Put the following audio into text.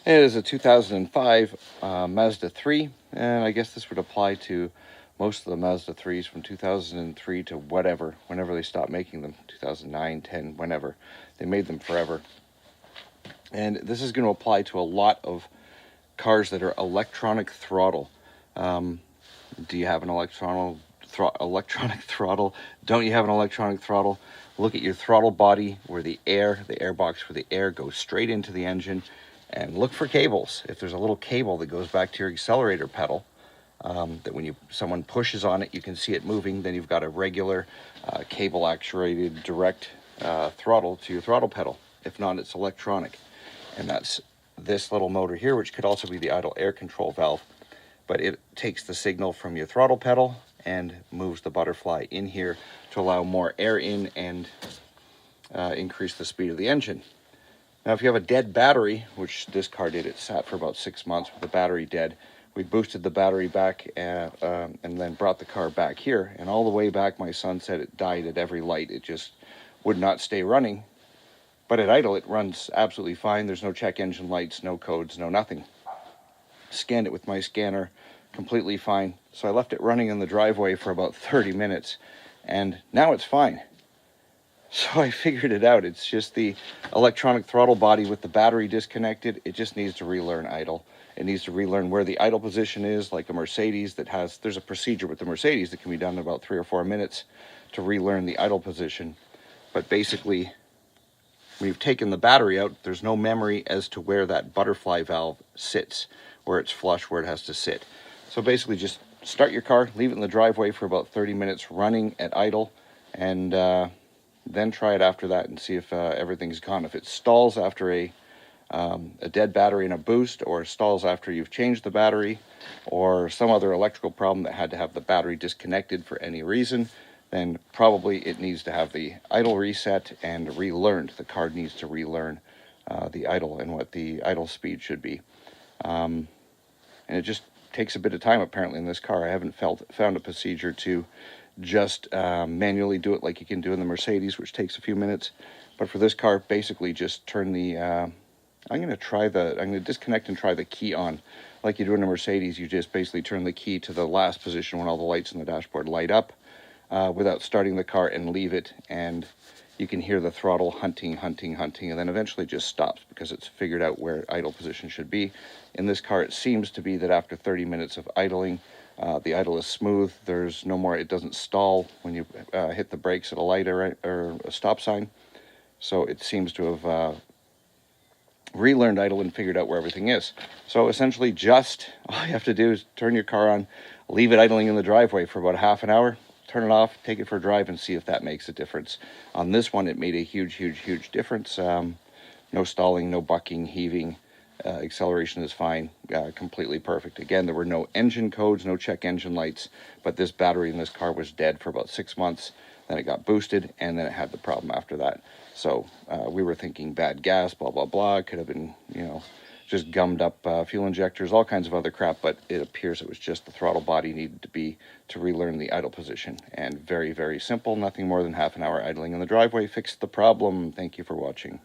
It is a 2005 Mazda 3, and I guess this would apply to most of the Mazda 3s from 2003 to whenever they stopped making them, 2009, 10, whenever. They made them forever. And this is going to apply to a lot of cars that are electronic throttle. Do you have an electronic throttle? Don't you have an electronic throttle? Look at your throttle body where the air box where the air goes straight into the engine, and look for cables. If there's a little cable that goes back to your accelerator pedal, that when someone pushes on it, you can see it moving, then you've got a regular cable actuated direct throttle to your throttle pedal. If not, it's electronic. And that's this little motor here, which could also be the idle air control valve. But it takes the signal from your throttle pedal and moves the butterfly in here to allow more air in and increase the speed of the engine. Now, if you have a dead battery, which this car did, it sat for about 6 months with the battery dead. We boosted the battery back and then brought the car back here. And all the way back, my son said it died at every light. It just would not stay running. But at idle, it runs absolutely fine. There's no check engine lights, no codes, no nothing. Scanned it with my scanner, completely fine. So I left it running in the driveway for about 30 minutes, and now it's fine. So I figured it out. It's just the electronic throttle body with the battery disconnected. It just needs to relearn idle. It needs to relearn where the idle position is, like a Mercedes there's a procedure with the Mercedes that can be done in about 3 or 4 minutes to relearn the idle position. But basically, when you've taken the battery out, there's no memory as to where that butterfly valve sits, where it's flush, where it has to sit. So basically just start your car, leave it in the driveway for about 30 minutes running at idle, and then try it after that and see if everything's gone. If it stalls after a dead battery and a boost, or stalls after you've changed the battery, or some other electrical problem that had to have the battery disconnected for any reason, then probably it needs to have the idle reset and relearned. The car needs to relearn the idle and what the idle speed should be. And it just takes a bit of time apparently in this car. I haven't found a procedure to just manually do it like you can do in the Mercedes, which takes a few minutes. But for this car, basically just turn the I'm going to disconnect and try the key on. Like you do in a Mercedes, you just basically turn the key to the last position when all the lights in the dashboard light up without starting the car, and leave it, and you can hear the throttle hunting, and then eventually just stops because it's figured out where idle position should be. In this car, it seems to be that after 30 minutes of idling, the idle is smooth. There's no more, it doesn't stall when you hit the brakes at a light or a stop sign. So it seems to have relearned idle and figured out where everything is. So essentially just all you have to do is turn your car on, leave it idling in the driveway for about half an hour, turn it off, take it for a drive, and see if that makes a difference. On this one, it made a huge difference. No stalling, no bucking, heaving. Acceleration is fine, completely perfect. Again, there were no engine codes, no check engine lights, but this battery in this car was dead for about 6 months. Then it got boosted, and then it had the problem after that. So we were thinking bad gas, blah, blah, blah. It could have been, just gummed up fuel injectors, all kinds of other crap, but it appears it was just the throttle body needed to relearn the idle position. And very, very simple, nothing more than half an hour idling in the driveway fixed the problem. Thank you for watching.